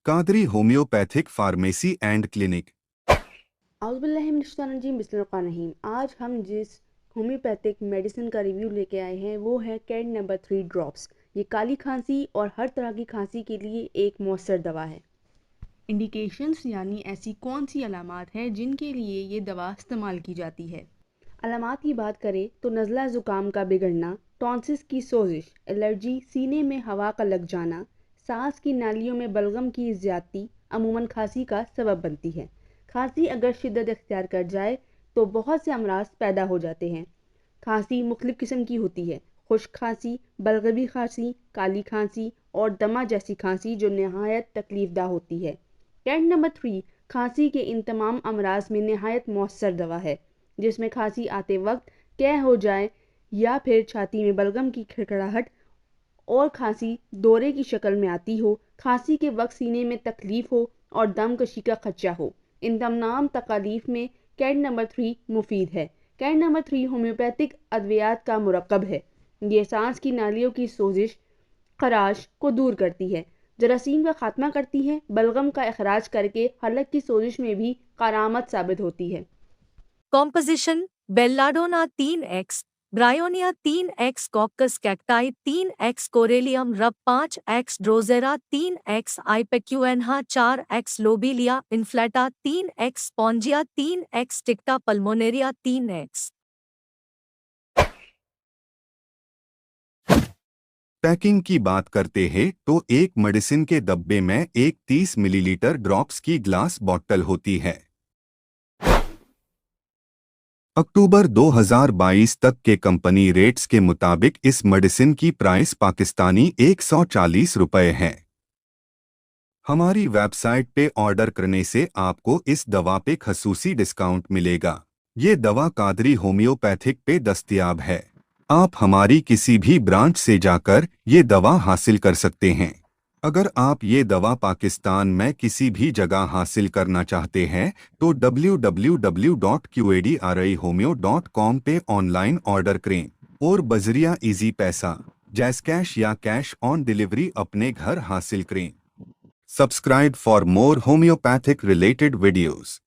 Qadri homeopathic pharmacy and clinic. बिस्मिल्लाहिर्रहमानिर्रहीम। आज हम जिस होम्योपैथिक मेडिसिन का रिव्यू लेके आए हैं वो है कैड नंबर 3 ड्रॉप्स। ये काली खांसी और हर तरह की खांसी के लिए एक मौसर दवा है। इंडिकेशंस यानी ऐसी कौन सी अलामात हैं जिनके लिए ये दवा इस्तेमाल की जाती है। अलामात की बात करें तो नज़ला ज़ुकाम का बिगड़ना, टॉन्सिस की सोजिश, एलर्जी, सीने में हवा का लग जाना, सांस की नालियों में बलगम की ज़्यादती अमूमन खांसी का सबब बनती है। खांसी अगर शिद्दत इख्तियार कर जाए तो बहुत से अमराज पैदा हो जाते हैं। खांसी मुख्तलिफ किस्म की होती है। खुश्क खांसी, बलगमी खांसी, काली खांसी और दमा जैसी खांसी जो नहायत तकलीफदा होती है। कैड नंबर 3 खांसी के इन तमाम अमराज में नहायत मौसर दवा है, जिसमें खांसी आते वक्त कह हो जाए या फिर छाती में बलगम की खड़खड़ाहट और खांसी दौरे की शक्ल में आती हो, खांसी के वक्त सीने में तकलीफ हो और दमकशी का खदशा हो। इन तमाम तकालीफ में कैड नंबर 3 मुफीद है। कैड नंबर 3 होम्योपैथिक अद्वियात का मुरक्कब है। ये सांस की नालियों की सोजिश, खराश को दूर करती है, जरासीम का खात्मा करती है, बलगम का अखराज करके हलक की सोजिश में भी कारामद साबित होती है। Composition belladonna 3x, bryonia 3x, coccus cacti 3x, corallium rub 5x, drosera 3x, ipecacuanha 4x, lobelia inflata 3x, spongia 3x, sticta pulmonaria 3x। Packing की बात करते हैं तो एक मेडिसिन के डब्बे में एक 30 मिलीलीटर ड्रॉप्स की ग्लास बॉटल होती है। अक्टूबर 2022 तक के कंपनी रेट्स के मुताबिक इस मेडिसिन की प्राइस पाकिस्तानी 140 रुपए है। हमारी वेबसाइट पे ऑर्डर करने से आपको इस दवा पे खसूसी डिस्काउंट मिलेगा। ये दवा कादरी होम्योपैथिक पे दस्तयाब है। आप हमारी किसी भी ब्रांच से जाकर ये दवा हासिल कर सकते हैं। अगर आप ये दवा पाकिस्तान में किसी भी जगह हासिल करना चाहते हैं तो www.qadrihomeo.com पे ऑनलाइन ऑर्डर करें और बजरिया इजी पैसा, जैस कैश या कैश ऑन डिलीवरी अपने घर हासिल करें। Subscribe for more homeopathic related videos.